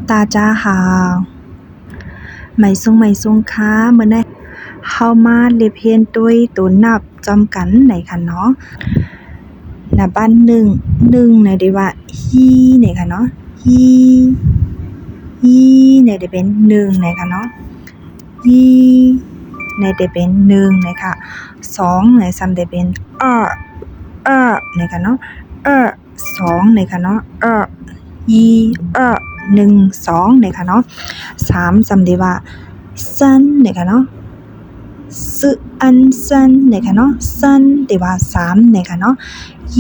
大家好ไม่ทรงค่ะมื้อนี้เฮามาเรียนเรียนด้วยตัวนับจอมกันไหนค่ะเนาะนับบ้าน1ไหนได้ว่าฮีไหนค่ะเนาะฮีไหนได้เป็น1ไหนค่ะเนาะฮีไหนได้เป็น1ไหนค่ะ2ไหนซ้ำได้เป็นไหนค่ะเนาะ2ไหนค่ะเนาะยี1 2ไหนค่ะเนาะ3ซ้ำได้ว่า3ไหนค่ะเนาะ3ไหนค่ะเนาะ3ได้ว่า3ไหนค่ะเนาะ1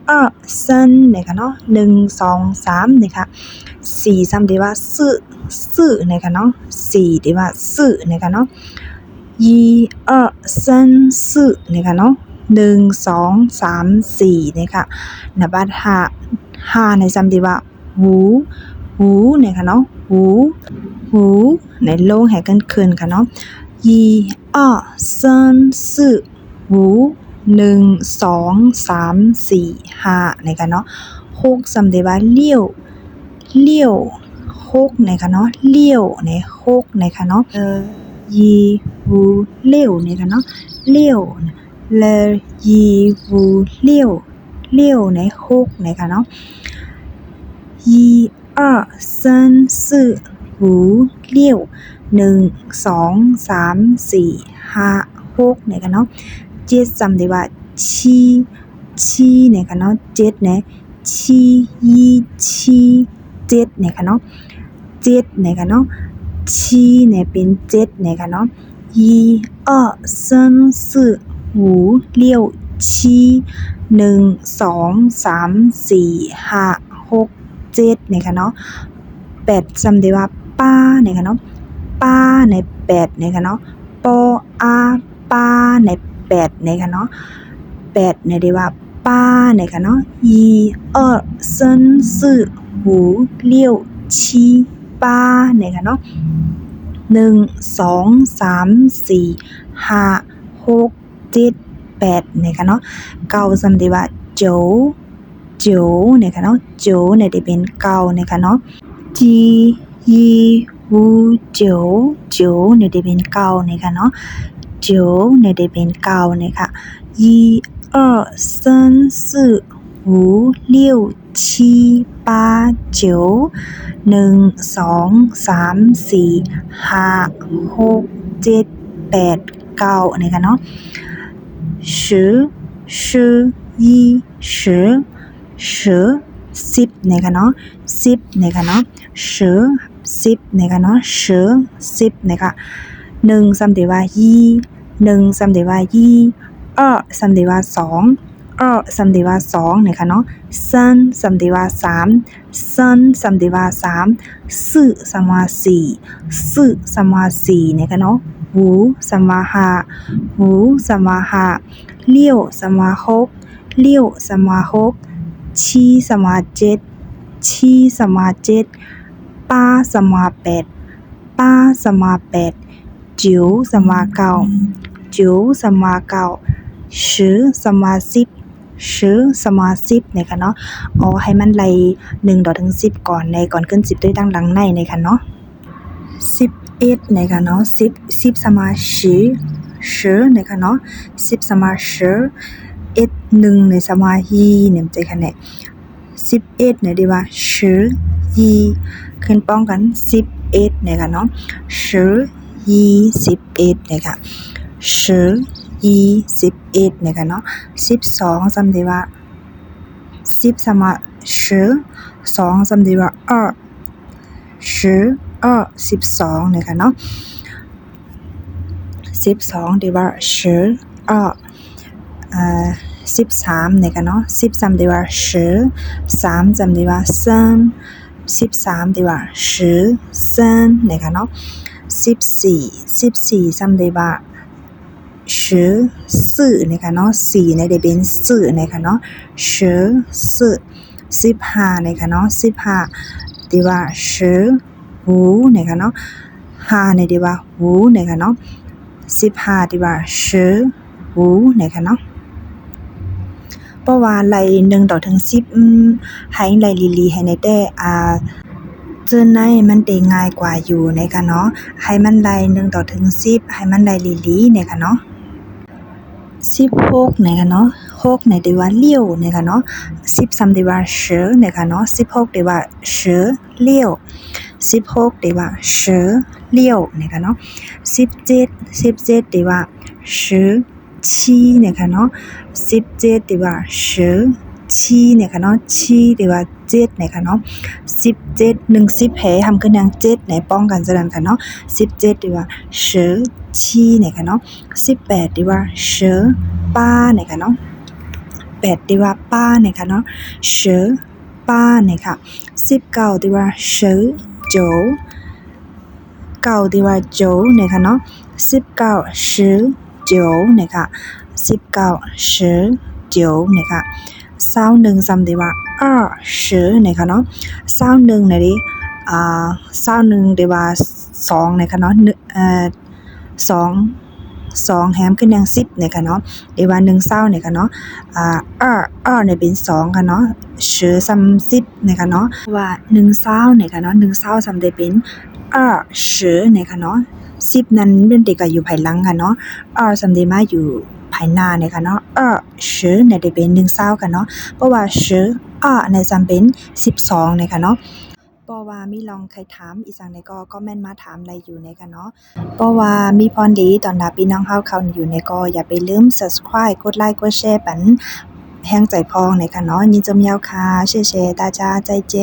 2 3ไหนค่ะเนาะ1 2 3ไหนค่ะ4ซ้ำได้ว่า4ไหนค่ะเนาะ4ได้ว่า4ไหนค่ะเนาะ1 2 3 4ไหนค่ะเนาะ1 2 3 4ไหนค่ะนับบัด5ในซ้ำได้ว่าหูไหนค่ะเนาะหูในลงให้กันขึ้นค่ะเนาะ1 2 3 4หู1 2 3 4 5ไหนค่ะเนาะ6ซ้ำได้ว่าเลี้ยว6ไหนค่ะเนาะเลี้ยวใน6ไหนค่ะเนาะยีหูเลี้ยวไหนค่ะเนาะเลี้ยวยีหูเลี้ยวใน6ไหนค่ะเนาะ1 2 3 4หูเลี้ยว1 2 3 4 5 6ไหนค่ะเนาะ7ซ้ำได้ว่าชีไหนค่ะเนาะ7ไหนชี7ไหนค่ะเนาะ7ไหนค่ะเนาะชีไหนเป็น7ไหนค่ะเนาะ1 2 3 4หูเลี้ยวชี1 2 3 4 5 6 7ไหนค่ะเนาะ8ซ้ำได้ว่าป้าไหนค่ะเนาะป้าใน8ไหนค่ะเนาะปออาป้าใน8ไหนค่ะเนาะ8ในได้ว่าป้าไหนค่ะเนาะ1 2 3 4หูเลี้ยวชีป้าไหนค่ะเนาะ1 2 3 4 5 6 7 8ไหนค่ะเนาะ9ซ้ำได้ว่าโจไหนค่ะเนาะโจไหนได้เป็น9ไหนค่ะเนาะจียีหูโจไหนได้เป็น9ไหนค่ะเนาะโจไหนได้เป็น9ไหนค่ะ1 2 3 4หูเลี้ยวชีป้าโจ1 2 3 4 5 6 7 8 9ไหนค่ะเนาะ10ไหนค่ะเนาะ10ไหนค่ะเนาะ10ไหนค่ะเนาะ10ไหนค่ะ1ซ้ำได้ว่า1ซ้ำได้ว่า2ซ้ำได้ว่า2ซ้ำได้ว่า2ไหนค่ะเนาะ3ซ้ำได้ว่า3ซ้ำได้ว่า3 4ซ้ำว่า4ซ้ำว่า4ไหนค่ะเนาะหูซ้ำว่าหูซ้ำว่า5เลี้ยวซ้ำว่า6เลี้ยวซ้ำว่า6ชีซ้ำว่า7ชีซ้ำว่า7ป้าซ้ำว่า8ป้าซ้ำว่า8จิ๋วซ้ำว่า9จิ๋วซ้ำว่า910ซ้ำว่า10ซ้ำว่า10เนี่ยค่ะเนาะเอาให้มันไล่1ต่อถึง10ก่อนขึ้น10ด้วยตั้งหลังในเนี่ยค่ะเนาะ11เนี่ยค่ะเนาะ10ซ้ำว่า10เนี่ยค่ะเนาะ10ซ้ำว่า10 1เนี่ยซ้ำว่าเนี่ยมันจะค่ะเนี่ย11เนี่ยได้ว่า10ขึ้นป้องกัน11เนี่ยค่ะเนาะ10 11เนี่ยค่ะ10 11เนี่ยค่ะเนาะ12ซ้ำได้ว่า10ซ้ำว่า10 2ซ้ำได้ว่า12เนี่ยค่ะเนาะ12ได้ว่า13เนี่ยค่ะเนาะ10ซ้ำได้ว่า3ซ้ำได้ว่า13ได้ว่า13เนี่ยค่ะเนาะ14ซ้ำได้ว่า14เนี่ยค่ะเนาะ4เนี่ยได้เป็น4เนี่ยค่ะเนาะ15เนี่ยค่ะเนาะ15ได้ว่าหูเนี่ยค่ะเนาะ5เนี่ยได้ว่าหูเนี่ยค่ะเนาะ15ได้ว่าหูเนี่ยค่ะเนาะเพราะว่าไล่1ต่อถึง10ให้ไล่ลีๆให้ในแต่ เจอในมันได้ง่ายกว่าอยู่นะคะเนาะให้มันไล่1ต่อถึง10ให้มันไล่ลีๆนะคะเนาะ16นะคะเนาะ6เนี่ยได้ว่าเลี้ยวนะคะเนาะ13ได้ว่า10นะคะเนาะ16ได้ว่า10เลี้ยว16ได้ว่า10เลี้ยวนะคะเนาะ17ได้ว่า17นะคะเนาะ17ได้ว่า17นะคะเนาะ7ได้ว่า7นะคะเนาะ17 10ให้ทำขึ้นอย่าง7ในป้องกันซะนั้นค่ะเนาะ17ได้ว่า17นะคะเนาะ18ได้ว่า18นะคะเนาะ8ได้ว่า8นะคะเนาะ18นะคะ19ได้ว่า19 9ได้ว่า9นะคะเนาะ19 19นะคะ19 19นะคะ21ซ้ำได้ว่า20นะคะเนาะ21เนี่ยดิ21ได้ว่า2นะคะเนาะ2แฮมขึ้นอย่าง10นะคะเนาะได้ว่า1เศร้านะคะเนาะ2เนี่ยเป็น2ค่ะเนาะ10ซ้ำ10นะคะเนาะว่า1เศร้านะคะเนาะ1เศร้าซ้ำได้เป็น20นะคะเนาะ10นั้นเป็นเด็กก็อยู่ภายหลังค่ะเนาะซ้ำได้มาอยู่ภายหน้านะคะเนาะ20เนี่ยได้เป็น1เศร้าค่ะเนาะเพราะว่า10ในซ้ำเป็น12นะคะเนาะเพราะว่ามีลองใครถามอีสังในก็คอมเมนต์มาถามอะไรอยู่นะคะเนาะเพราะว่ามีพรดีตอนรับพี่น้องเฮาเขาอยู่ในก็อย่าไปลืม Subscribe กดไลค์กดแชร์ปันแรงใจพองนะคะเนาะยินจมยาวค่ะ谢谢大家再见